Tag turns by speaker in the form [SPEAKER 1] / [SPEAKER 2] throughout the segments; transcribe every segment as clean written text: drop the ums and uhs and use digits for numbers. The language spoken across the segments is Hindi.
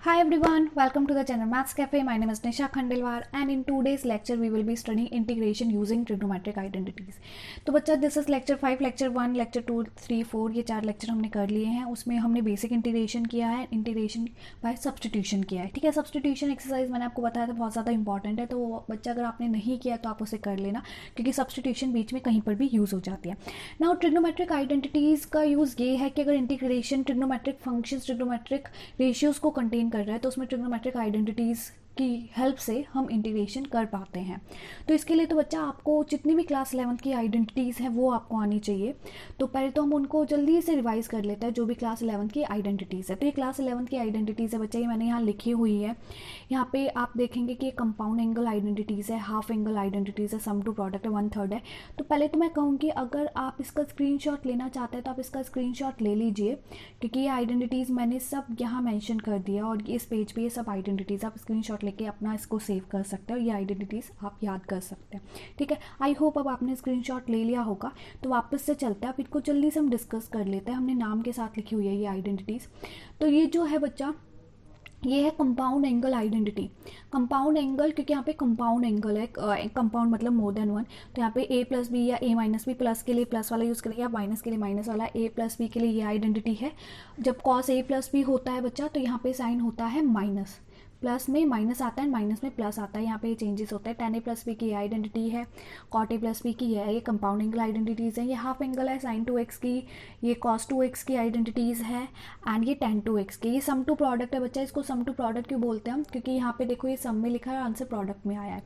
[SPEAKER 1] Hi everyone, welcome to the channel Maths Cafe. My name is Nisha Khandelwar and in today's lecture we will be studying integration using trigonometric identities. तो बच्चा this is lecture 5, lecture 1, lecture 2, 3, 4 ये 4 लेक्चर हमने कर लिए हैं. उसमें हमने बेसिक इंटीग्रेशन किया है, इंटीग्रेशन बाय सब्सटीट्यूशन किया है. ठीक है, सब्सटीट्यूशन एक्सरसाइज मैंने आपको बताया था बहुत ज़्यादा इंपॉर्टेंट है, तो बच्चा अगर आपने नहीं किया तो आप उसे कर लेना क्योंकि सब्सटीट्यूशन बीच में कहीं पर भी यूज़ हो जाती है. नाउ ट्रिग्नोमेट्रिक आइडेंटिटीज़ का यूज़ ये है कि अगर integration trigonometric functions trigonometric ratios को कंटेन कर रहा है तो उसमें ट्रिग्नोमेट्रिक आइडेंटिटीज़ की हेल्प से हम इंटीग्रेशन कर पाते हैं. तो इसके लिए तो बच्चा आपको जितनी भी क्लास 11 की आइडेंटिटीज़ हैं वो आपको आनी चाहिए. तो पहले तो हम उनको जल्दी से रिवाइज कर लेते हैं जो भी क्लास 11 की आइडेंटिटीज़ है. तो ये क्लास 11 की आइडेंटिटीज़ है बच्चा, ये मैंने यहाँ लिखी हुई है. यहाँ पे आप देखेंगे कि कंपाउंड एंगल आइडेंटिटीज़ है, हाफ एंगल आइडेंटिटीज़ है, सम टू प्रोडक्ट है, 1/3 है. तो पहले तो मैं कहूँगी अगर आप इसका स्क्रीनशॉट लेना चाहते हैं तो आप इसका स्क्रीनशॉट ले लीजिए क्योंकि ये आइडेंटिटीज़ मैंने सब यहाँ मेंशन कर दिया और इस पेज पे ये सब आइडेंटिटीज़ आप स्क्रीनशॉट लेके अपना इसको सेव कर सकते हैं और ये आइडेंटिटीज़ आप याद कर सकते हैं. ठीक है, आई होप अब आपने स्क्रीनशॉट ले लिया होगा. तो वापस से चलते हैं, अब इनको जल्दी से हम डिस्कस कर लेते हैं. हमने नाम के साथ लिखी हुई है ये आइडेंटिटीज़. तो ये जो है बच्चा ये है compound angle identity. Compound angle क्योंकि यहाँ पे कंपाउंड एंगल है, कंपाउंड मतलब मोर देन वन. तो यहाँ पे ए प्लस बी या ए माइनस बी, प्लस के लिए प्लस वाला यूज़ करेंगे या माइनस के लिए माइनस वाला. ए प्लस बी के लिए ये आइडेंटिटी है. जब कॉस ए प्लस बी होता है बच्चा तो यहाँ पे साइन होता है माइनस. प्लस में माइनस आता है, माइनस में प्लस आता है. यहाँ पे चेंजेस होते हैं. टेन ए प्लस बी की आइडेंटिटी है, कॉट ए प्लस बी की है. ये कंपाउंड एंगल आइडेंटिटीज़ हैं. ये हाफ एंगल है साइन 2x की, ये कॉस 2x की आइडेंटिटीज़ है एंड ये टेन 2x की. ये सम टू प्रोडक्ट है बच्चा. इसको सम टू प्रोडक्ट क्यों बोलते हैं हम, क्योंकि यहाँ पे देखो ये सम में लिखा है, आंसर प्रोडक्ट में आया है.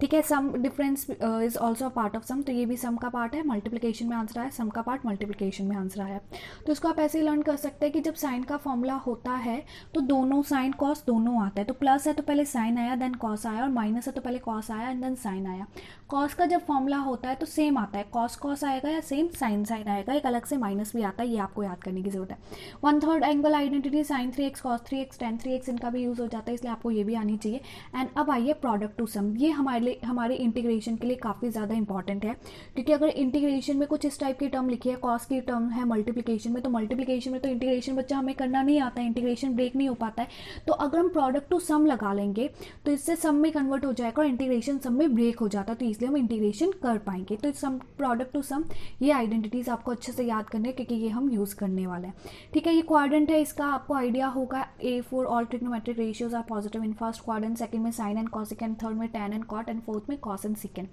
[SPEAKER 1] ठीक है, some difference is also part of sum. तो ये भी सम का पार्ट है, मल्टीप्लिकेशन में आंसर आया, सम का पार्ट मल्टीप्लिकेशन में आंसर आया. तो इसको आप ऐसे ही लर्न कर सकते हैं कि जब साइन का फॉर्मूला होता है तो दोनों साइन कॉस दोनों आता है. तो प्लस है तो पहले साइन आया देन कॉस आया, और माइनस है तो पहले कॉस आया एंड देन साइन आया. कॉस का जब फॉर्मूला होता है तो सेम आता है, कॉस कॉस आएगा या सेम साइन साइन आएगा. एक अलग से माइनस भी आता है, ये आपको याद करने की जरूरत है. 1/3 angle identity sign 3x cos 3x ten 3x इनका भी यूज़ हो जाता है, इसलिए आपको ये भी आनी चाहिए. एंड अब आइए प्रोडक्ट टू सम. ये हमारे इंटीग्रेशन के लिए काफ़ी ज़्यादा इंपॉर्टेंट है क्योंकि अगर इंटीग्रेशन में कुछ इस टाइप की टर्म लिखी है, कॉस की टर्म है मल्टीप्लिकेशन में, तो मल्टीप्लिकेशन में तो इंटीग्रेशन बच्चा हमें करना नहीं आता है, इंटीग्रेशन ब्रेक नहीं हो पाता है. तो अगर हम प्रोडक्ट टू सम लगा लेंगे तो इससे सम में कन्वर्ट हो जाएगा और इंटीग्रेशन सम में ब्रेक हो जाता है, तो इसलिए हम इंटीग्रेशन कर पाएंगे. तो सम प्रोडक्ट टू सम ये आइडेंटिटीज़ आपको अच्छे से याद करने हैं क्योंकि ये हम यूज़ करने वाले हैं. ठीक है, ये क्वाड्रेंट है, इसका आपको आइडिया होगा. A for all trigonometric ratios are positive in first quadrant, second में साइन एंड कॉसेकेंड, थर्ड में tan and cot and fourth में कॉस एंड सीकेंड.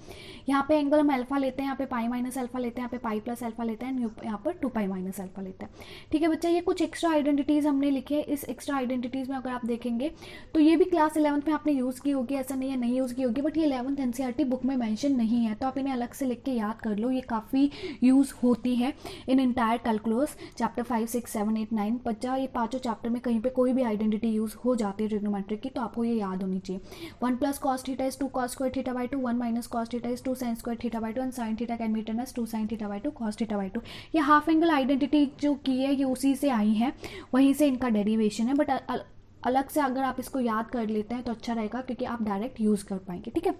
[SPEAKER 1] यहाँ पे एंगल हम अल्फा लेते हैं, यहाँ पे पाई माइनस अल्फा लेते हैं, यहाँ पे पाई प्लस अल्फा लेते हैं, यहाँ पर 2 पाई माइनस अल्फा लेते हैं. ठीक है बच्चा, ये कुछ एक्स्ट्रा आइडेंटिटीज़ हमने लिखे हैं. इस एक्स्ट्रा आइडेंटिटीज़ में अगर आप देखेंगे तो ये भी क्लास 11th में आपने यूज़ की होगी, ऐसा नहीं है नहीं यूज़ की होगी, बट ये 11th एनसीईआरटी बुक में मेंशन नहीं है, तो आप इन्हें अलग से लिख के याद कर लो. ये काफ़ी यूज़ होती है इन इंटायर कैलकुलस चैप्टर 5, 6, 7, 8, 9. बच्चा ये पाँचों चैप्टर में कहीं पर कोई भी आइडेंटिटी यूज़ हो जाती है ट्रिग्नोमेट्रिक की, तो आपको ये याद होनी चाहिए. 1 plus cos theta is 2 cos square theta by 2, 1 minus cos theta is 2 sine square theta by 2 and sine theta can be written as 2 sine theta by 2 cos theta by 2. ये हाफ एंगल आइडेंटिटी जो की है ये उसी से आई है, वहीं से इनका डेरिवेशन है, बट अलग से अगर आप इसको याद कर लेते हैं तो अच्छा रहेगा क्योंकि आप डायरेक्ट यूज़ कर पाएंगे. ठीक है,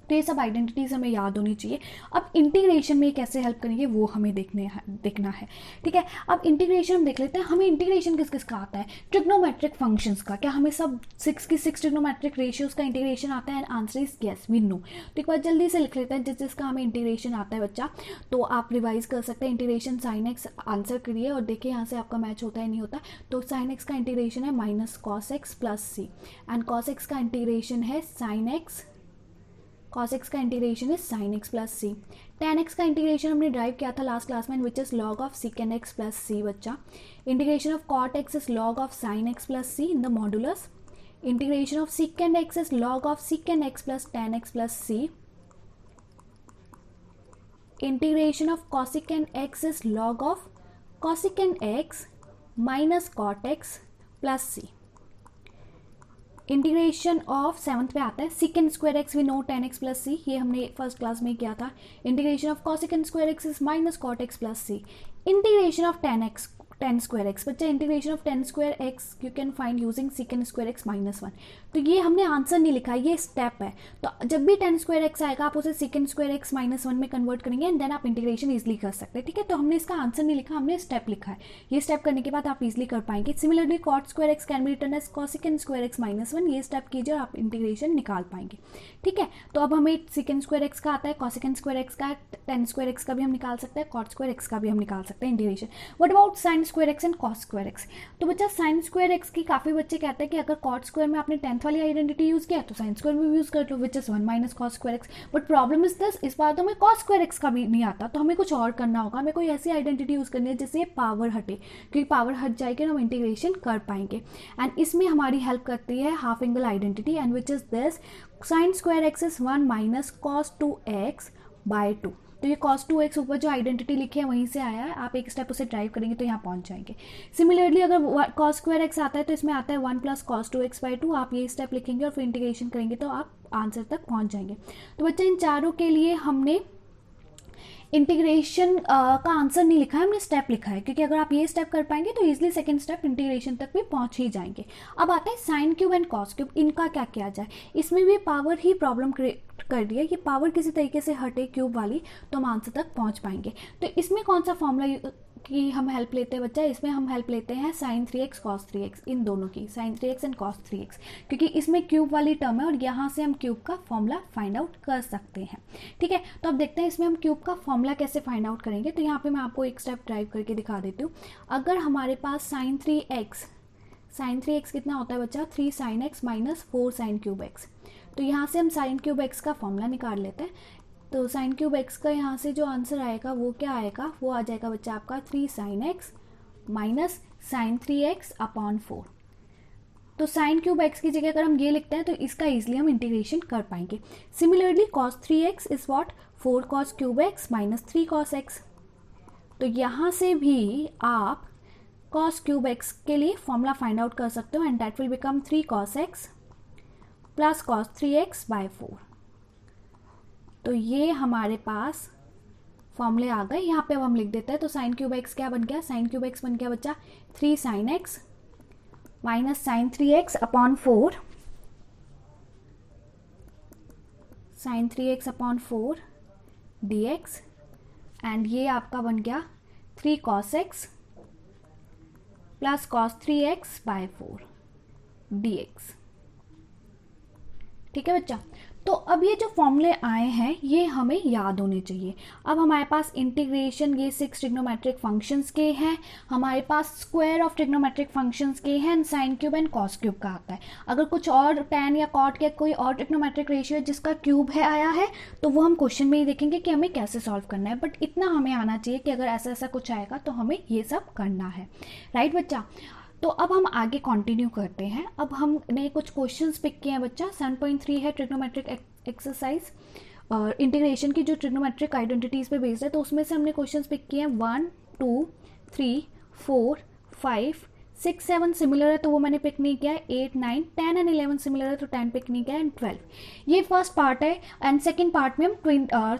[SPEAKER 1] तो ये सब आइडेंटिटीज़ हमें याद होनी चाहिए. अब इंटीग्रेशन में कैसे हेल्प करेंगे वो हमें देखना है. ठीक है, अब इंटीग्रेशन हम देख लेते हैं. हमें इंटीग्रेशन किस किस का आता है, ट्रिग्नोमेट्रिक फंक्शंस का. क्या हमें सब 6 की 6 ट्रिग्नोमेट्रिक रेशियोज का इंटीग्रेशन आता है? And answer is yes, we know. तो एक बार जल्दी से लिख लेते हैं जिसका हमें इंटीग्रेशन आता है बच्चा, तो आप रिवाइज कर सकते हैं. इंटीग्रेशन साइन एक्स आंसर करिए और देखिए यहाँ से आपका मैच होता है नहीं होता. तो साइन एक्स का इंटीग्रेशन है minus cos x plus c, and cos x का इंटीग्रेशन है साइन एक्स, cos x का इंटीग्रेशन है sin x plus c. tan x का इंटीग्रेशन हमने ड्राइव किया था लास्ट क्लास में, which is log of secant x plus c बच्चा. Integration of cot x is log of sin x plus c in the modulus. Integration of secant x is log of secant x plus tan x plus c. Integration of cosecant x is log of cosecant x minus cot x plus c. Integration of 7th पे आता है secant square x, we know tan x plus c, ये हमने फर्स्ट क्लास में किया था. Integration of cosecant square x is minus cot x plus c. Integration of tan tan square x, बच्चा integration of tan square x you can find using second square x minus one. तो ये हमने आंसर नहीं लिखा, ये स्टेप है। तो जब भी टेन स्क्वायर एक्स आएगा आप उसे second square x minus one में कन्वर्ट करेंगे एंड देन आप इंटीग्रेशन ईजिली कर सकते हैं, ठीक है। तो हमने इसका आंसर नहीं लिखा, हमने स्टेप लिखा है। ये स्टेप करने के बाद आप इजिली कर पाएंगे। Similarly cot square x can be written as cosecant square x minus one, ये स्टेप कीजिए और आप इंटीग्रेशन निकाल पाएंगे, ठीक है। तो अब हमें सेकेंड स्क्वायर एक्स का आता है, कॉसेकेंड स्क्वायर एक्स का, टेन स्क्वायर एक्स का भी हम निकाल सकते हैं, कॉट स्क्वायर एक्स का भी हम निकाल सकते हैं integration. What about sign square x and cos square x? तो बच्चा साइन स्क्वायर एक्स की काफी बच्चे कहते हैं कि अगर कॉट स्क्वायर में आपने टेंथ वाली आइडेंटिटी यूज किया तो साइन स्क्वायर में भी यूज कर लो, which is one minus cos square x. But problem is this, इस बार तो हमें कॉस स्क्वायर एक्स का भी नहीं आता, तो हमें कुछ और करना होगा, हमें कोई ऐसी आइडेंटिटी यूज करनी है जिससे पावर हटे, क्योंकि पावर हट जाएगी तो हम इंटीग्रेशन कर पाएंगे। एंड इसमें हमारी हेल्प करती है half angle identity, and which is this sign square x is one minus cos two x by two. तो ये cos 2x ऊपर जो आइडेंटिटी लिखी है वहीं से आया है, आप एक स्टेप उसे ड्राइव करेंगे तो यहाँ पहुंच जाएंगे। सिमिलरली अगर cos स्क्वायर एक्स आता है तो इसमें आता है 1 प्लस कॉस 2x बाई 2, आप ये स्टेप लिखेंगे और फिर इंटीग्रेशन करेंगे तो आप आंसर तक पहुंच जाएंगे। तो बच्चा इन चारों के लिए हमने इंटीग्रेशन का आंसर नहीं लिखा है, हमने स्टेप लिखा है, क्योंकि अगर आप ये स्टेप कर पाएंगे तो इजीली सेकंड स्टेप इंटीग्रेशन तक भी पहुंच ही जाएंगे। अब आता है sine cube and cos cube, इनका क्या किया जाए? इसमें भी पावर ही प्रॉब्लम क्रिएट कर दिया, ये पावर किसी तरीके से हटे क्यूब वाली तो हम आंसर तक पहुंच पाएंगे। तो इसमें कौन सा फॉर्मूला की हम हेल्प लेते हैं बच्चा? इसमें हम हेल्प लेते हैं साइन 3x कॉस 3x, इन दोनों की, sign 3x and cos 3x, क्योंकि इसमें क्यूब वाली टर्म है और यहाँ से हम क्यूब का फॉर्मूला फाइंड आउट कर सकते हैं, ठीक है। तो अब देखते हैं इसमें हम क्यूब का फॉर्मूला कैसे फाइंड आउट करेंगे। तो यहाँ पे मैं आपको एक स्टेप ड्राइव करके दिखा देती हूँ। अगर हमारे पास साइन 3x कितना होता है बच्चा? 3 sine x minus 4 sine cube x. तो यहाँ से हम साइन क्यूब एक्स का फॉर्मूला निकाल लेते हैं। तो साइन क्यूब एक्स का यहाँ से जो आंसर आएगा वो क्या आएगा? वो आ जाएगा बच्चा आपका 3 sine x minus sine 3x upon 4। तो साइन क्यूब एक्स की जगह अगर हम ये लिखते हैं तो इसका इजीली हम इंटीग्रेशन कर पाएंगे। Similarly cos 3x is what? 4 cos cube x minus 3 cos x. तो यहाँ से भी आप कॉस क्यूब एक्स के लिए फॉर्मूला फाइंड आउट कर सकते हो, and that will become 3 cos x plus cos 3x by 4। तो ये हमारे पास फॉर्मूले आ गए। यहाँ पे अब हम लिख देते हैं। तो साइन क्यूब एक्स क्या बन गया? साइन क्यूब एक्स बन गया बच्चा 3 sine x minus sine 3x upon 4, sine 3x upon 4 dx, and ये आपका बन गया 3 cos x plus cos 3x by 4 dx, ठीक है बच्चा। तो अब ये जो फॉर्मूले आए हैं ये हमें याद होने चाहिए। अब हमारे पास इंटीग्रेशन ये 6 ट्रिग्नोमेट्रिक फंक्शंस के हैं, हमारे पास स्क्वायर ऑफ ट्रिग्नोमेट्रिक फंक्शंस के हैं, sine cube and cos cube का आता है। अगर कुछ और टैन या कॉट के कोई और ट्रिग्नोमेट्रिक रेशियो जिसका क्यूब है आया है तो वो हम क्वेश्चन में ही देखेंगे कि हमें कैसे सॉल्व करना है। बट इतना हमें आना चाहिए कि अगर ऐसा ऐसा कुछ आएगा तो हमें ये सब करना है, राइट बच्चा। तो अब हम आगे कंटिन्यू करते हैं। अब हमने कुछ क्वेश्चंस पिक किए हैं बच्चा। 7.3 है ट्रिग्नोमेट्रिक एक्सरसाइज और इंटीग्रेशन की जो ट्रिग्नोमेट्रिक आइडेंटिटीज पे बेस्ड है, तो उसमें से हमने क्वेश्चंस पिक किए हैं 1, 2, 3, 4, 5, 6, 7 सिमिलर है तो वो मैंने पिक नहीं किया है। 8, 9, 10 एंड 11 सिमिलर है तो 10 पिक नहीं किया है, एंड 12 ये फर्स्ट पार्ट है। एंड सेकंड पार्ट में हम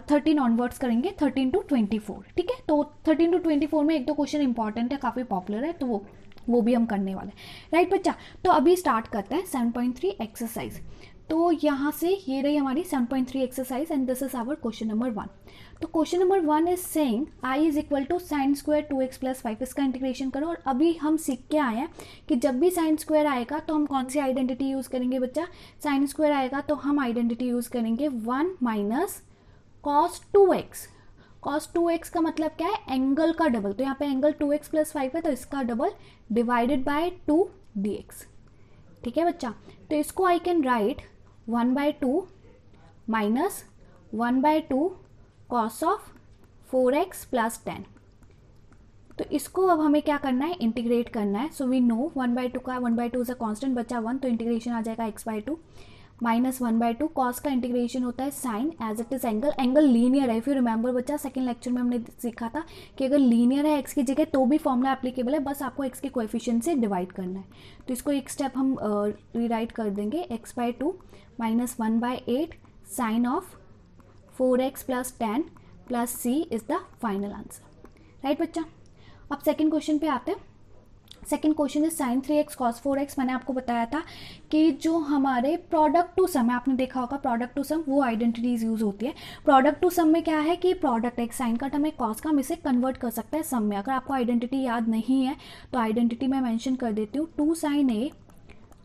[SPEAKER 1] 13 ऑनवर्ड्स करेंगे, 13 to 24, ठीक है। तो 13 to 24 में एक दो क्वेश्चन इंपॉर्टेंट है, काफ़ी पॉपुलर है, तो वो भी हम करने वाले हैं, राइट बच्चा। तो अभी स्टार्ट करते हैं 7.3 एक्सरसाइज। तो यहाँ से ये रही हमारी 7.3 exercise and this is our question number 1। तो question number 1 is saying i is equal to sine square 2x plus 5, इसका इंटीग्रेशन करो। और अभी हम सीख के आए हैं कि जब भी साइन स्क्वायर आएगा तो हम कौन सी आइडेंटिटी यूज़ करेंगे बच्चा? साइन स्क्वायर आएगा तो हम आइडेंटिटी यूज़ करेंगे 1 minus cos 2x। Cos 2x का मतलब क्या है? एंगल का डबल। तो यहाँ पे एंगल 2x प्लस 5 है तो इसका डबल डिवाइडेड बाय 2 dx, ठीक है बच्चा। तो इसको आई can right 1/2 minus 1/2 cos of 4x plus 10। तो इसको अब हमें क्या करना है? इंटीग्रेट करना है। सो वी नो 1/2 का 1/2 इज अ कांस्टेंट, बचा 1, तो इंटीग्रेशन आ जाएगा x/2 माइनस 1/2। कॉस का इंटीग्रेशन होता है sine, as it is angle. Angle linear है, इफ यू रिमेंबर बच्चा सेकंड लेक्चर में हमने सीखा था कि अगर लीनियर है एक्स की जगह तो भी फॉर्मूला एप्लीकेबल है, बस आपको एक्स के कोएफिशिएंट से डिवाइड करना है। तो इसको एक स्टेप हम रीराइट कर देंगे, x/2 minus 1/8 sine of 4x plus 10 plus c is the final answer, right बच्चा। अब सेकेंड क्वेश्चन पे आते हैं। Second question is sine 3x cos 4x। मैंने आपको बताया था कि जो हमारे प्रोडक्ट टू सम है, आपने देखा होगा प्रोडक्ट टू सम, वो आइडेंटिटीज यूज होती है। प्रोडक्ट टू सम में क्या है कि प्रोडक्ट एक साइन का टर्म है, कॉस का, हम इसे कन्वर्ट कर सकते हैं सम में। अगर आपको आइडेंटिटी याद नहीं है तो आइडेंटिटी मैं मेंशन कर देती हूँ। 2 sin a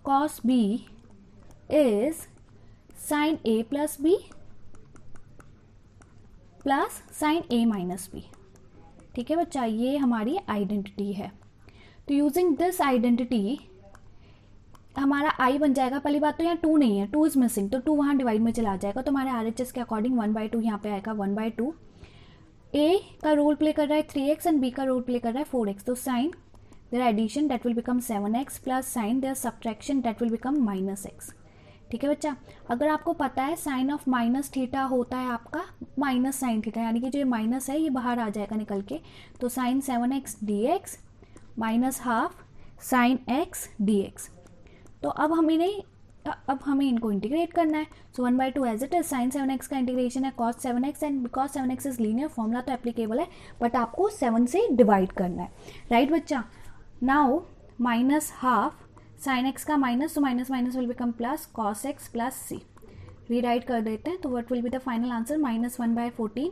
[SPEAKER 1] cos b is sin a प्लस b plus sin a minus b। ठीक है बच्चा, ये हमारी आइडेंटिटी है। तो यूजिंग दिस आइडेंटिटी हमारा आई बन जाएगा। पहली बात तो यहाँ 2 नहीं है, 2 इज मिसिंग, तो 2 वहाँ डिवाइड में चला जाएगा, तो हमारे RHS के अकॉर्डिंग 1/2 यहाँ पे आएगा 1/2। ए का रोल प्ले कर रहा है 3x एंड बी का रोल प्ले कर रहा है 4x। तो sine their addition that will become 7x plus sine their subtraction that will become -x। ठीक है बच्चा, अगर आपको पता है साइन ऑफ माइनस थीटा होता है आपका माइनस साइन थीटा, यानी कि जो ये माइनस है ये बाहर आ जाएगा निकल के, तो साइन 7x dx minus half sine x dx। तो अब हमें इनको इंटीग्रेट करना है। So 1/2 as it is, sine 7x का इंटीग्रेशन है cos 7x and because 7x is linear, formula तो एप्लीकेबल है बट आपको 7 से डिवाइड करना है, राइट बच्चा। Now minus half sine x का माइनस, तो minus minus will become plus cos x plus c। Rewrite कर देते हैं, तो what will be the final answer, -1/14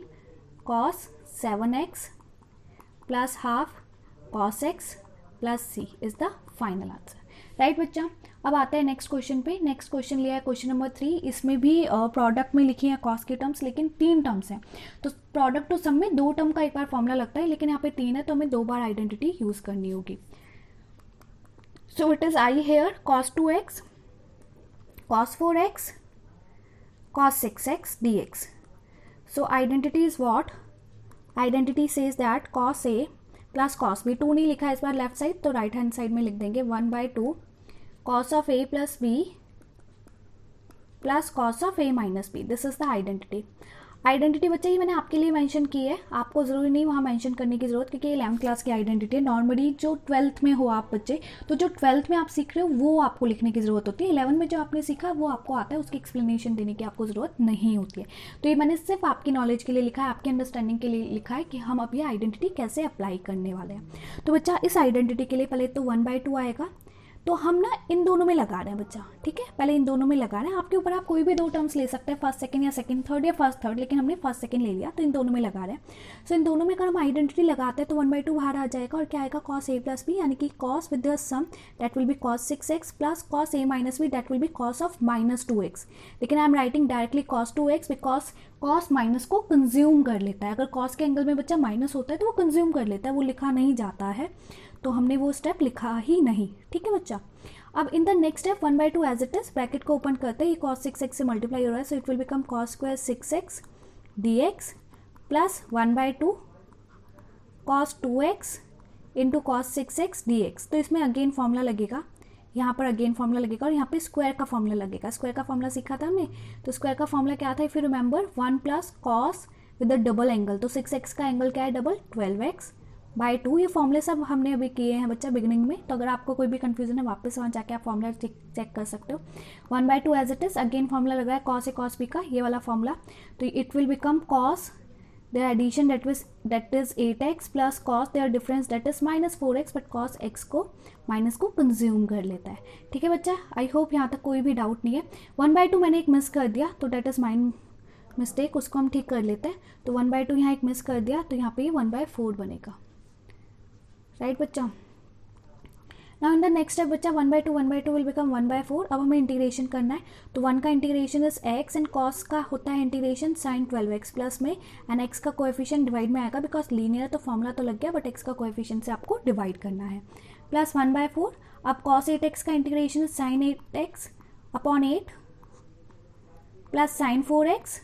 [SPEAKER 1] cos 7x plus half cos x plus c is the final answer, right बच्चा। अब आते हैं नेक्स्ट क्वेश्चन पे। नेक्स्ट क्वेश्चन लिया है क्वेश्चन नंबर 3। इसमें भी प्रोडक्ट में लिखी है कॉस की टर्म्स, लेकिन 3 टर्म्स हैं। तो प्रोडक्ट टू सम में 2 टर्म का एक बार फॉर्मूला लगता है, लेकिन यहाँ पे 3 है तो हमें 2 बार आइडेंटिटी यूज करनी होगी। So it is I here cos 2x cos 4x cos 6x dx। So identity is what, identity says that cos a plus cos b, 2 नहीं लिखा है इस बार लेफ्ट साइड, तो राइट हैंड साइड में लिख देंगे 1/2 cos of a प्लस b plus cos of a minus b। This is the identity. Identity बच्चे ये मैंने आपके लिए मेंशन की है, आपको ज़रूरी नहीं वहाँ मेंशन करने की ज़रूरत, क्योंकि 11th क्लास की आइडेंटिटी है। नॉर्मली जो 12th में हो आप बच्चे, तो जो 12th में आप सीख रहे हो वो आपको लिखने की ज़रूरत होती है। 11 में जो आपने सीखा वो आपको आता है, उसकी एक्सप्लेनेशन देने की आपको ज़रूरत नहीं होती है। तो ये मैंने सिर्फ आपकी नॉलेज के लिए लिखा है, आपकी अंडरस्टैंडिंग के लिए लिखा है कि हम अब ये आइडेंटिटी कैसे अप्लाई करने वाले हैं। तो बच्चा इस आइडेंटिटी के लिए पहले तो 1/2 आएगा, तो हम ना इन दोनों में लगा रहे हैं बच्चा, ठीक है, पहले इन दोनों में लगा रहे हैं। आपके ऊपर आप कोई भी 2 टर्म्स ले सकते हैं, फर्स्ट सेकंड या सेकंड थर्ड या फर्स्ट थर्ड, लेकिन हमने फर्स्ट सेकंड ले लिया, तो इन दोनों में लगा रहे हैं। सो इन दोनों में अगर हम आइडेंटिटी लगाते हैं तो 1/2 बाहर आ जाएगा और क्या आएगा cos a प्लस b, यानी कि cos with the sum that will be cos 6x plus cos a minus b that will be cos of -2x। लेकिन I am writing directly cos 2x because cos minus को कंज्यूम कर लेता है। अगर cos के एंगल में बच्चा माइनस होता है तो वो कंज्यूम कर लेता है, वो लिखा नहीं जाता है, तो हमने वो स्टेप लिखा ही नहीं, ठीक है बच्चा। अब in the next step 1/2 as it is, bracket को ओपन करते हैं, ये cos 6x से मल्टीप्लाई हो रहा है, सो it will become cos square 6x dx plus 1/2 cos 2x into cos 6x dx। तो इसमें अगेन फॉर्मूला लगेगा, यहाँ पर अगेन फॉर्मूला लगेगा और यहाँ पे स्क्वायर का फॉर्मूला लगेगा। स्क्वायर का फॉर्मूला सीखा था हमने, तो स्क्वायर का फॉर्मूला क्या था, if you remember 1 plus cos with the double angle, तो 6x का एंगल क्या है डबल, 12x/2। ये फॉर्मूले सब हमने अभी किए हैं बच्चा बिगिनिंग में, तो अगर आपको कोई भी कंफ्यूजन है वापस वहाँ जाके आप फॉर्मूला चेक कर सकते हो। 1/2 as it is, again formula लग रहा है cos a cos b का, ये वाला फॉर्मूला, तो it will become cos their addition that is 8x plus cos their difference that is -4x, but cos x को माइनस को कंज्यूम कर लेता है, ठीक है बच्चा। आई होप यहाँ तक कोई भी डाउट नहीं है। 1/2 मैंने एक मिस कर दिया, तो डेट इज़ माइन मिस्टेक, उसको हम ठीक कर लेते हैं। तो 1/2 यहाँ एक मिस कर दिया, तो यहाँ पे ये 1/4 बनेगा, राइट बच्चा। Now in the next step बच्चा 1/2 विल बिकम 1/4। अब हमें इंटीग्रेशन करना है, तो 1 का integration is x and cos का होता है इंटीग्रेशन sin 12x प्लस में, एंड x का कोएफिशिएंट डिवाइड में आएगा बिकॉज लीनियर है तो फॉर्मूला तो लग गया, बट x का कोएफिशिएंट से आपको डिवाइड करना है, प्लस 1/4। अब cos 8x का integration is sin 8x upon 8 plus sin 4x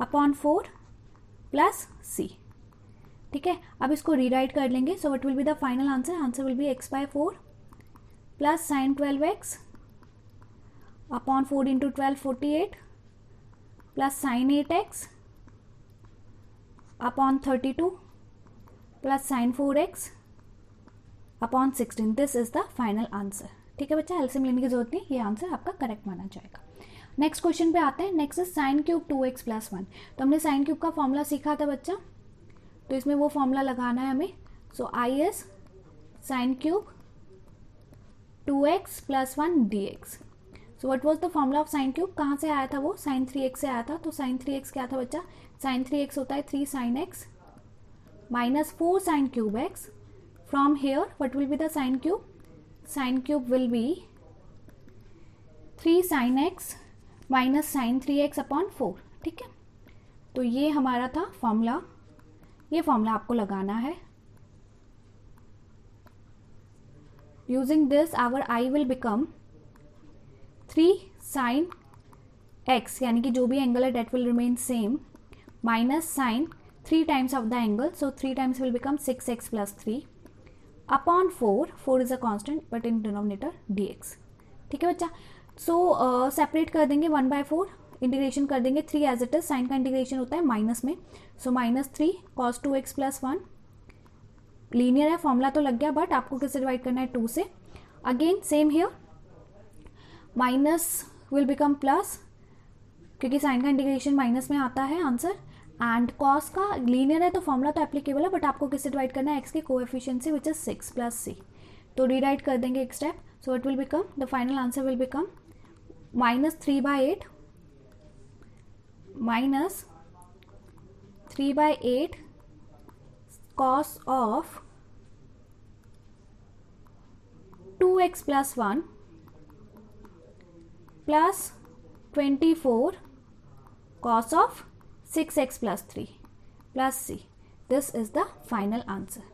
[SPEAKER 1] upon 4 plus c, ठीक है। अब इसको रीराइट कर लेंगे, so what will be the final answer, answer will be x/4 plus sin 12x upon 4 into 12 48 plus sin 8x upon 32 plus sin 4x upon 16। This is the final answer, ठीक है बच्चा, एलसीएम लेने की जरूरत नहीं, ये आंसर आपका करेक्ट माना जाएगा। नेक्स्ट क्वेश्चन पे आते हैं। Next is sin cube 2x plus 1। तो हमने sin क्यूब का फॉर्मूला सीखा था बच्चा, तो इसमें वो फॉर्मूला लगाना है हमें। So I is sine cube 2x plus 1 dx. So what was the formula of sine cube? कहाँ से आया था वो? साइन 3x से आया था. तो साइन 3x क्या था बच्चा? साइन 3x होता है 3 sine x minus 4 sine cube x. From here what will be the sine cube? Sine cube will be 3 sine x minus sine 3x upon 4. ठीक है, तो ये हमारा था फॉर्मूला. ये फॉर्मूला आपको लगाना है. Using this our I will become 3 sine x, यानी कि जो भी एंगल है that will remain same, minus sine 3 times of the angle, so 3 times will become 6x plus 3 upon 4 is a constant but in denominator dx. ठीक है बच्चा. सो सेपरेट कर देंगे 1/4, इंटीग्रेशन कर देंगे 3 एज इट इज. साइन का इंटीग्रेशन होता है माइनस में, so minus 3 cos 2x plus 1. Linear है, फॉर्मूला तो लग गया, बट आपको किससे डिवाइड करना है? 2 से. Again same here, minus will become plus, क्योंकि साइन का इंटीग्रेशन माइनस में आता है आंसर. एंड कॉस का लीनियर है तो फॉर्मूला तो एप्लीकेबल है, बट आपको किससे डिवाइड करना है? एक्स के कोएफिशिएंट से, विच इज 6 प्लस सी. तो डिवाइड कर देंगे एक step. So it will become, the final answer will become minus 3/8 minus 3/8 cos of 2x plus 1 plus 24 cos of 6x plus 3 plus c. This is the final answer.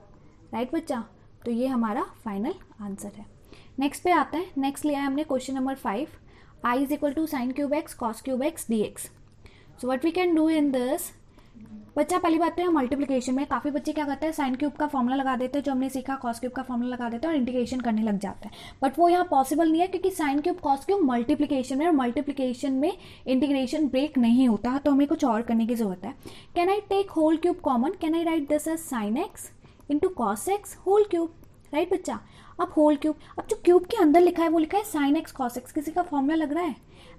[SPEAKER 1] Right बच्चा? तो ये हमारा फाइनल आंसर है. नेक्स्ट पे आता है. नेक्स्ट लिया है हमने question number 5. I is equal to sine cube x cos cube x d x. So what we can do in this. बच्चा पहली बात तो है मल्टीप्लिकेशन में काफ़ी बच्चे क्या करते हैं, साइन क्यूब का फॉर्मूला लगा देते हैं, जो हमने सीखा कॉस क्यूब का फॉर्मूला लगा देते हैं और इंटीग्रेशन करने लग जाते हैं. बट वो यहाँ पॉसिबल नहीं है, क्योंकि sine cube cos cube multiplication में, और मल्टीप्लिकेशन में इंटीग्रेशन ब्रेक नहीं होता, तो हमें कुछ और करने की जरूरत है. Can I take whole cube common? Can I write this as sine x into cos x whole cube. Right बच्चा? अब होल क्यूब, अब जो क्यूब के अंदर लिखा है वो लिखा है साइन एक्स कॉस एक्स, किसी का फॉर्मूला लग रहा है.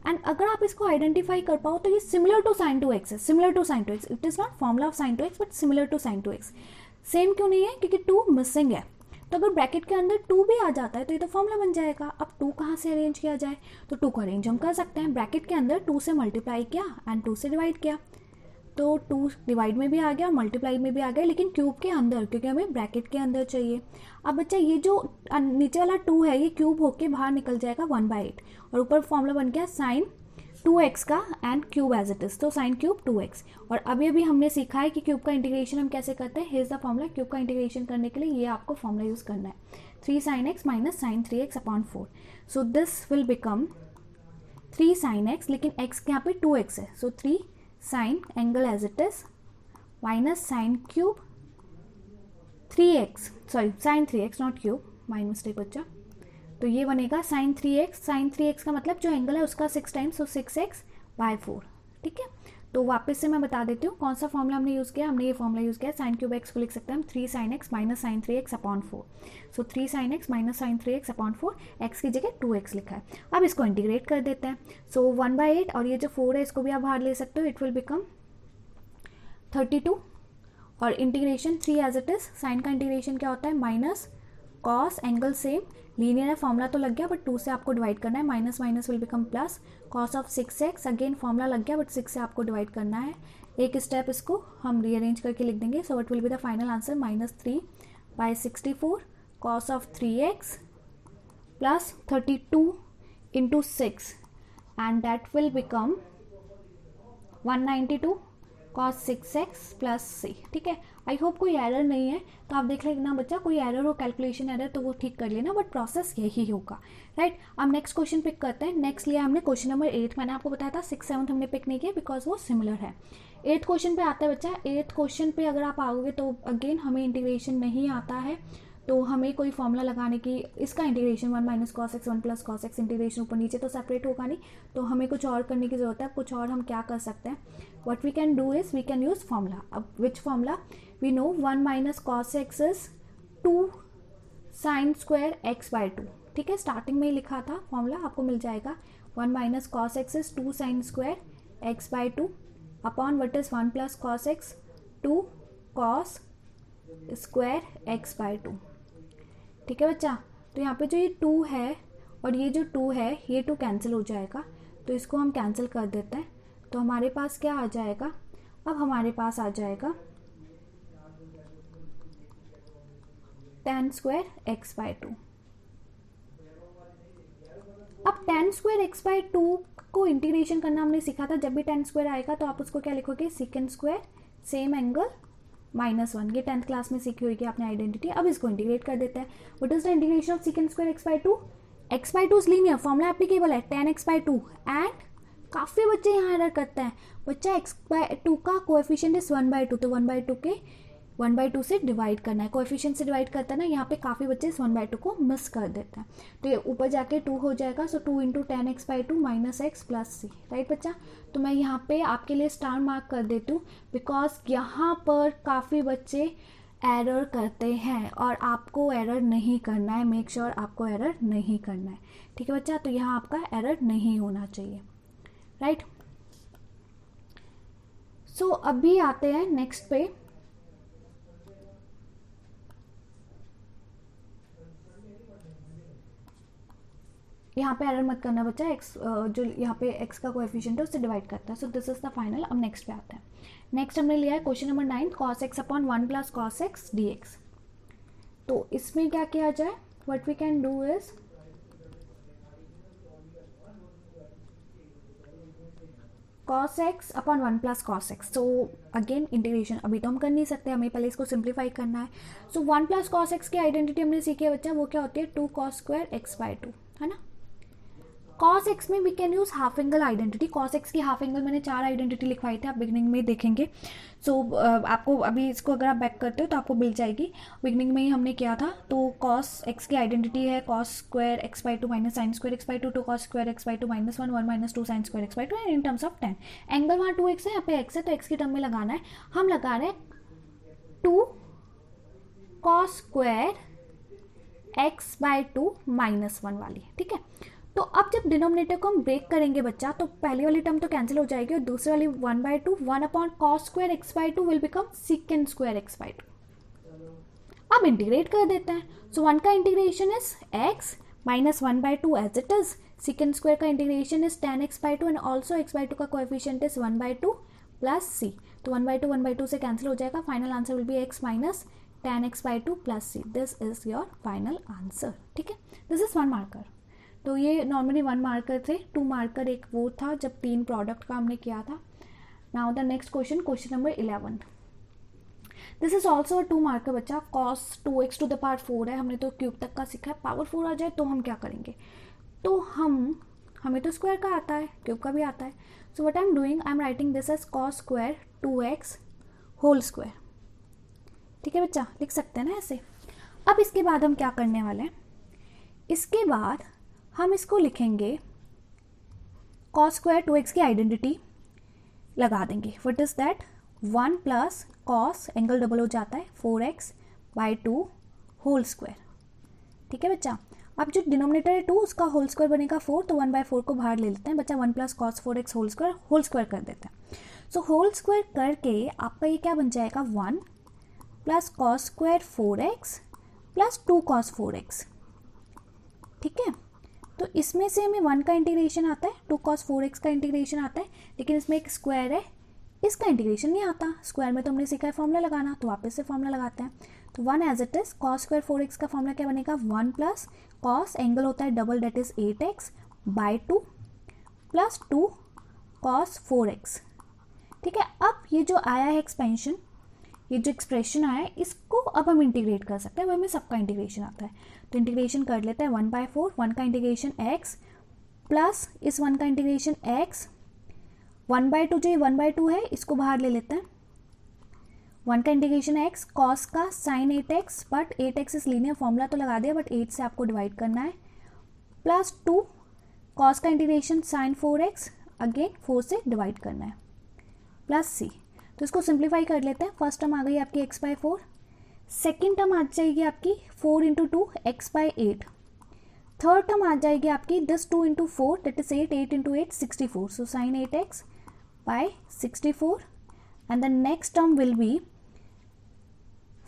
[SPEAKER 1] एंड अगर आप इसको आइडेंटिफाई कर पाओ तो ये सिमिलर टू साइन 2x है. Similar to sine 2x, it is not formula of sine 2x but similar to sine 2x. Same क्यों नहीं है? क्योंकि 2 मिसिंग है. तो अगर ब्रैकेट के अंदर 2 भी आ जाता है तो ये तो फॉर्मूला बन जाएगा. अब 2 कहाँ से अरेंज किया जाए? तो 2 को अरेंज हम कर सकते हैं. ब्रैकेट के अंदर 2 से मल्टीप्लाई किया एंड 2 से डिवाइड किया, तो 2 डिवाइड में भी आ गया, मल्टीप्लाई में भी आ गया, लेकिन क्यूब के अंदर, क्योंकि हमें ब्रैकेट के अंदर चाहिए. अब बच्चा ये जो नीचे वाला 2 है ये क्यूब होके बाहर निकल जाएगा 1/8, और ऊपर फॉर्मूला बन गया साइन 2x का and cube as it is, तो साइन क्यूब 2x. और अभी अभी हमने सीखा है कि क्यूब का इंटीग्रेशन हम कैसे करते हैं. Here is the formula. Cube का इंटीग्रेशन करने के लिए ये आपको फॉर्मूला यूज करना है, 3 sin x minus sine 3x upon 4. So this will become 3 sin x, लेकिन x के यहाँ पे 2x है, सो 3 sine angle as it is minus sine cube 3x, sorry sine 3x not cube, my mistake बच्चा. तो ये बनेगा साइन 3x. साइन 3x का मतलब जो एंगल है उसका 6 टाइम्स, सो 6x/4. ठीक है, तो वापस से मैं बता देती हूँ कौन सा फॉर्मूला हमने यूज़ किया. हमने ये फॉर्मूला यूज़ किया साइन क्यूब एक्स को लिख सकते हैं हम 3 sin x minus sine 3x upon 4. So 3 sin x minus sine 3x upon 4, x की जगह 2x लिखा है. अब इसको इंटीग्रेट कर देते हैं. सो 1/8 और ये जो 4 है इसको भी आप बाहर ले सकते हो, इट विल बिकम 32. और integration 3 as it is. Sine का इंटीग्रेशन क्या होता है? Minus cos, angle same, linear है, फॉर्मूला तो लग गया, बट 2 से आपको डिवाइड करना है. Minus minus will become plus, cos of 6x, again formula लग गया, बट 6 से आपको डिवाइड करना है. एक स्टेप इसको हम रीअरेंज करके लिख देंगे. So it will be the final answer minus 3/64 cos of 3x plus 32 into 6, and that will become 192 cos 6x plus c. ठीक है, आई होप कोई एरर नहीं है, तो आप देख लेना बच्चा, कोई एरर हो, कैलकुलेशन एरर, तो वो ठीक कर लेना, बट प्रोसेस यही होगा. राइट, अब नेक्स्ट क्वेश्चन पिक करते हैं. नेक्स्ट लिया हमने क्वेश्चन नंबर 8. मैंने आपको बताया था 6, 7 हमने पिक नहीं किया बिकॉज वो सिमिलर है. 8th क्वेश्चन पे आता है बच्चा. 8th क्वेश्चन पे अगर आप आओगे तो अगेन हमें इंटीग्रेशन नहीं आता है, तो हमें कोई फॉर्मूला लगाने की, इसका integration 1 minus cos x 1 plus cos x, integration ऊपर नीचे तो सेपरेट होगा नहीं, तो हमें कुछ और करने की जरूरत है. कुछ और हम क्या कर सकते हैं? What we can do is we can use formula. अब which formula? We know 1 minus cos x is 2 sine square x/2. ठीक है, स्टार्टिंग में ही लिखा था फॉर्मूला, आपको मिल जाएगा. 1 minus cos x is 2 sine square x/2 upon what is 1 plus cos x 2 cos square x/2. ठीक है बच्चा। तो यहाँ पे जो ये 2 है और ये जो 2 है, ये 2 कैंसिल हो जाएगा, तो इसको हम कैंसिल कर देते हैं। तो हमारे पास क्या आ जाएगा, अब हमारे पास आ जाएगा tan स्क्वायर x बाय 2। अब tan स्क्वायर x बाय 2 को इंटीग्रेशन करना हमने सीखा था। जब भी tan स्क्वायर आएगा तो आप उसको क्या लिखोगे, सेकेंड स्क्वायर सेम एंगल -1। ये 10th क्लास में सीखी होगी आपने आइडेंटिटी। अब इसको इंटीग्रेट कर देते हैं। What is the integration of second square x by 2? x by 2 is linear, formula applicable है, tan x बाय 2। एंड काफ़ी बच्चे यहाँ एरर करते हैं, बच्चा x बाय 2 का कोएफिशिएंट इज 1/2, तो 1/2 के 1/2 से डिवाइड करना है, कोएफिशिएंट से डिवाइड करता है ना। यहाँ पे काफ़ी बच्चे इस 1/2 को मिस कर देते हैं, तो ये ऊपर जाके 2 हो जाएगा। So 2 into tan x by 2 minus x plus c, right बच्चा। तो मैं यहाँ पे आपके लिए स्टार मार्क कर देती हूँ, बिकॉज यहाँ पर काफ़ी बच्चे एरर करते हैं और आपको एरर नहीं करना है। मेक श्योर आपको एरर नहीं करना है, ठीक है बच्चा। तो यहाँ आपका एरर नहीं होना चाहिए, राइट। सो अभी आते हैं नेक्स्ट पे। यहाँ पे एरर मत करना बच्चा, x जो यहाँ पे x का कोएफिशिएंट है उससे डिवाइड करता है। So this is the final. अब नेक्स्ट पे आते हैं। नेक्स्ट हमने लिया है question number 9, cos x upon 1 plus cos x dx। तो इसमें क्या किया जाए, what we can do is cos x upon 1 plus cos x। So again integration अभी तो हम कर नहीं सकते, हमें पहले इसको सिंप्लीफाई करना है। सो 1 प्लस cos x की आइडेंटिटी हमने सीखी है बच्चा, वो क्या होती है 2 cos स्क्वायर x बाय 2, है ना। cos x में we can use half angle identity. cos x की हाफ एंगल मैंने 4 आइडेंटिटी लिखवाई थी, आप बिगनिंग में देखेंगे। सो आपको अभी इसको अगर आप बैक करते हो तो आपको मिल जाएगी, बिगनिंग में ही हमने किया था। तो cos x की आइडेंटिटी है cos square x by 2 minus sine square x by 2, 2 cos square x by 2 minus 1, 1 minus 2 sine square x by 2 and in terms of 10। Angle वहाँ 2x है, यहाँ पे x है, तो x की टर्म में लगाना है। हम लगा रहे हैं 2 cos square x by 2 minus 1 वाली, ठीक है। तो अब जब डिनोमिनेटर को हम ब्रेक करेंगे बच्चा, तो पहली वाली टर्म तो कैंसिल हो जाएगी और दूसरी वाली 1/2, 1 upon cos square x by 2 will become secant square x by 2। अब इंटीग्रेट कर देते हैं। सो 1 का integration is x minus 1/2 as it is, secant square का integration is tan x by 2 and also x by 2 का कोएफिशिएंट इज 1/2 प्लस c। तो 1/2 से कैंसिल हो जाएगा। Final answer will be x minus tan x by 2 plus c। This is your final answer, ठीक है। This is 1 marker. तो ये नॉर्मली 1 मार्कर थे, 2 मार्कर एक वो था जब 3 प्रोडक्ट का हमने किया था। Now the next question, question number 11। This is also a 2 marker बच्चा। cos 2x to the power 4 है, हमने तो क्यूब तक का सीखा है। पावर 4 आ जाए तो हम क्या करेंगे, तो हमें तो स्क्वायर का आता है, क्यूब का भी आता है। So what I am doing, I am writing this as cos square 2x whole square, ठीक है बच्चा, लिख सकते हैं ना ऐसे। अब इसके बाद हम क्या करने वाले हैं, इसके बाद हम इसको लिखेंगे cos स्क्वायर 2x की आइडेंटिटी लगा देंगे। What is that, 1 plus cos angle double हो जाता है 4x बाई 2 होल स्क्वायर, ठीक है बच्चा। अब जो डिनोमिनेटर है 2 उसका होल स्क्वायर बनेगा 4, तो 1/4 को बाहर ले लेते हैं बच्चा। 1 plus cos 4x whole square कर देते हैं। सो होल स्क्वायर करके आपका ये क्या बन जाएगा, 1 plus cos square 4x plus 2 cos 4x, ठीक है। तो इसमें से हमें 1 का इंटीग्रेशन आता है, 2 cos 4x का इंटीग्रेशन आता है, लेकिन इसमें एक स्क्वायर है, इसका इंटीग्रेशन नहीं आता। स्क्वायर में तो हमने सीखा है फॉर्मूला लगाना, तो वापस से फॉर्मूला लगाते हैं। तो 1 as it is, cos square 4x का फॉर्मूला क्या बनेगा, 1 प्लस cos एंगल होता है double, that is 8x by 2 plus 2 cos 4x, ठीक है। अब ये जो आया है एक्सपेंशन, ये जो एक्सप्रेशन आया है, इसको अब हम इंटीग्रेट कर सकते हैं। वो हमें सबका इंटीग्रेशन आता है, तो इंटीग्रेशन कर लेते हैं। 1/4, 1 का इंटीग्रेशन x प्लस इस 1 का इंटीग्रेशन x, 1/2 जो ये 1/2 है इसको बाहर ले लेते हैं। 1 का इंटीग्रेशन x, cos का साइन 8x, बट 8x इस लीनियर फॉर्मूला तो लगा दिया, बट 8 से आपको डिवाइड करना है, प्लस 2 cos का इंटीग्रेशन साइन 4x, अगेन 4 से डिवाइड करना है, प्लस c। तो इसको सिंप्लीफाई कर लेते हैं। फर्स्ट टर्म आ गई आपकी x बाई 4, सेकेंड टर्म आ जाएगी आपकी 4 into 2 x by 8, third term आ जाएगी आपकी this 2 into 4 that is 8, 8 into 8 64, so sine 8x by 64 and the next term will be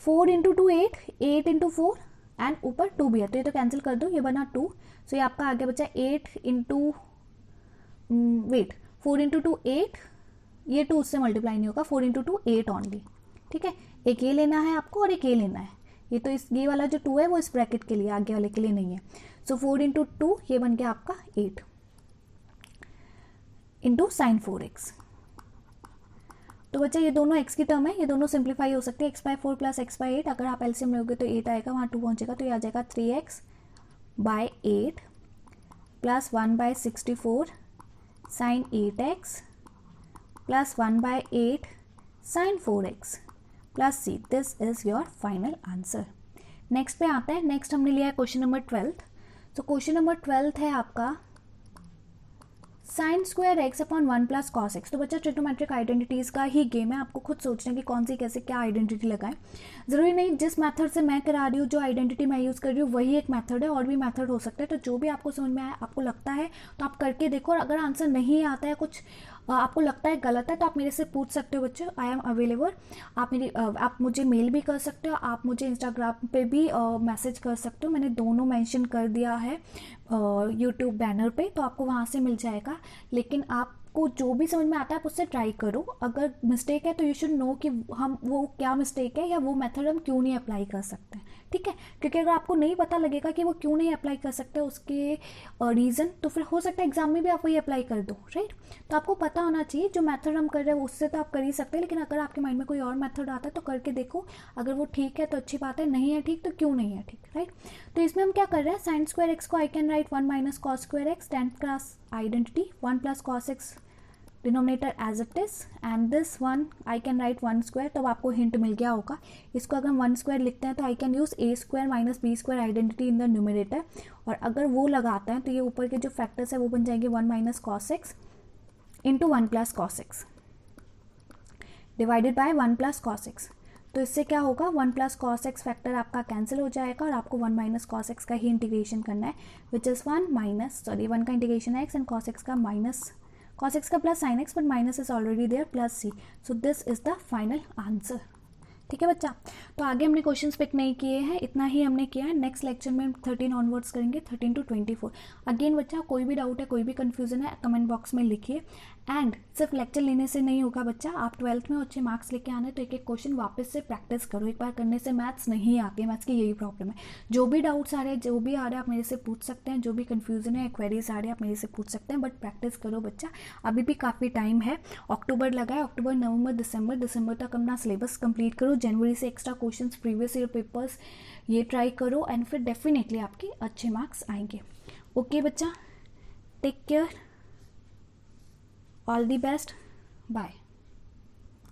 [SPEAKER 1] 4 into 2 8, 8 into 4 and ऊपर 2 भी है, तो ये तो कैंसिल कर दो, ये बना 2, सो ये आपका आगे बचा 8 इंटू 4 इंटू 2 8, ये 2 उससे मल्टीप्लाई नहीं होगा, 4 इंटू 2 8 ऑनली, ठीक है। एक ये लेना है आपको और एक ये लेना है, ये तो इस ये वाला जो 2 है वो इस ब्रैकेट के लिए, आगे वाले के लिए नहीं है। सो 4 इंटू 2 ये बन गया आपका 8 इंटू साइन 4x। तो बच्चा ये दोनों x की टर्म है, ये दोनों सिंप्लीफाई हो सकते हैं, x/4 प्लस x/8, अगर आप एलसीएम लोगे तो 8 आएगा, वहाँ 2 पहुँचेगा, तो ये आ जाएगा 3x/8 plus 1/64 sine 8x plus 1/8 sine 4x plus c। This is your final answer. Next पे आता है, नेक्स्ट हमने लिया है क्वेश्चन नंबर 12। तो क्वेश्चन नंबर 12 है आपका sign square x upon 1 plus cos x. तो बच्चा ट्रिग्नोमेट्रिक आइडेंटिटीज़ का ही गेम है, आपको खुद सोचना है कि कौन सी कैसे क्या आइडेंटिटी लगाएं। ज़रूरी नहीं जिस मेथड से मैं करा रही हूँ, जो आइडेंटिटी मैं यूज़ कर रही हूँ वही एक मेथड है, और भी मेथड हो सकता है। तो जो भी आपको समझ में आए, आपको लगता है तो आप करके देखो, और अगर आंसर नहीं आता है, कुछ आपको लगता है गलत है, तो आप मेरे से पूछ सकते हो बच्चों, आई एम अवेलेबल। आप मुझे मेल भी कर सकते हो, आप मुझे इंस्टाग्राम पे भी मैसेज कर सकते हो, मैंने दोनों मेंशन कर दिया है यूट्यूब बैनर पे, तो आपको वहाँ से मिल जाएगा। लेकिन आपको जो भी समझ में आता है आप उससे ट्राई करो, अगर मिस्टेक है तो यू शुड नो कि हम वो क्या मिस्टेक है या वो मेथड हम क्यों नहीं अप्लाई कर सकते, ठीक है। क्योंकि अगर आपको नहीं पता लगेगा कि वो क्यों नहीं अप्लाई कर सकते उसके रीज़न, तो फिर हो सकता है एग्जाम में भी आप वही अप्लाई कर दो, राइट। तो आपको पता होना चाहिए जो मेथड हम कर रहे हैं उससे तो आप कर ही सकते हैं, लेकिन अगर आपके माइंड में कोई और मेथड आता है तो करके देखो, अगर वो ठीक है तो अच्छी बात है, नहीं है ठीक तो क्यों नहीं है ठीक, राइट। तो इसमें हम क्या कर रहे हैं, साइन स्क्वायर एक्स को I can write 1 minus cos square x, 10th class identity, 1 plus cos x denominator as it is, and this one I can write 1 square. तो आपको हिंट मिल गया होगा, इसको अगर हम 1 स्क्वायर लिखते हैं तो I can use a square minus b square identity in the numerator, और अगर वो लगाते हैं तो ये ऊपर के जो फैक्टर्स है वो बन जाएंगे 1 minus cos x into 1 plus cos x divided by 1 plus cos x. तो इससे क्या होगा, 1 प्लस कॉस एक्स फैक्टर आपका कैंसिल हो जाएगा, और आपको 1 माइनस कॉस एक्स का ही इंटीग्रेशन करना है, विच इज़ 1 का इंटीग्रेशन है एक्स, एंड कॉस एक्स का माइनस, cos x का plus sine x, but minus is already there, plus c. So this is the final answer, ठीक है बच्चा। तो आगे हमने क्वेश्चंस पिक नहीं किए हैं, इतना ही हमने किया है। नेक्स्ट लेक्चर में हम 13 ऑनवर्ड्स करेंगे, 13 to 24। अगेन बच्चा कोई भी डाउट है, कोई भी कन्फ्यूजन है, कमेंट बॉक्स में लिखिए। एंड सिर्फ लेक्चर लेने से नहीं होगा बच्चा, आप 12th में अच्छे मार्क्स लेके आने, तो एक एक क्वेश्चन वापस से प्रैक्टिस करो। एक बार करने से मैथ्स नहीं आती है, मैथ्स की यही प्रॉब्लम है। जो भी डाउट्स आ रहे हैं, जो भी आ रहा है आप मेरे से पूछ सकते हैं, जो भी कन्फ्यूजन है, क्वेरीज आ रहे हैं आप मेरे से पूछ सकते हैं, बट प्रैक्टिस करो बच्चा, अभी भी काफ़ी टाइम है। अक्टूबर लगा है, अक्टूबर नवंबर दिसंबर तक अपना सिलेबस कंप्लीट करो। जनवरी से extra questions, previous year papers ये ट्राई करो, एंड फिर डेफिनेटली आपके अच्छे मार्क्स आएंगे। ओके बच्चा, take care, all the best, bye.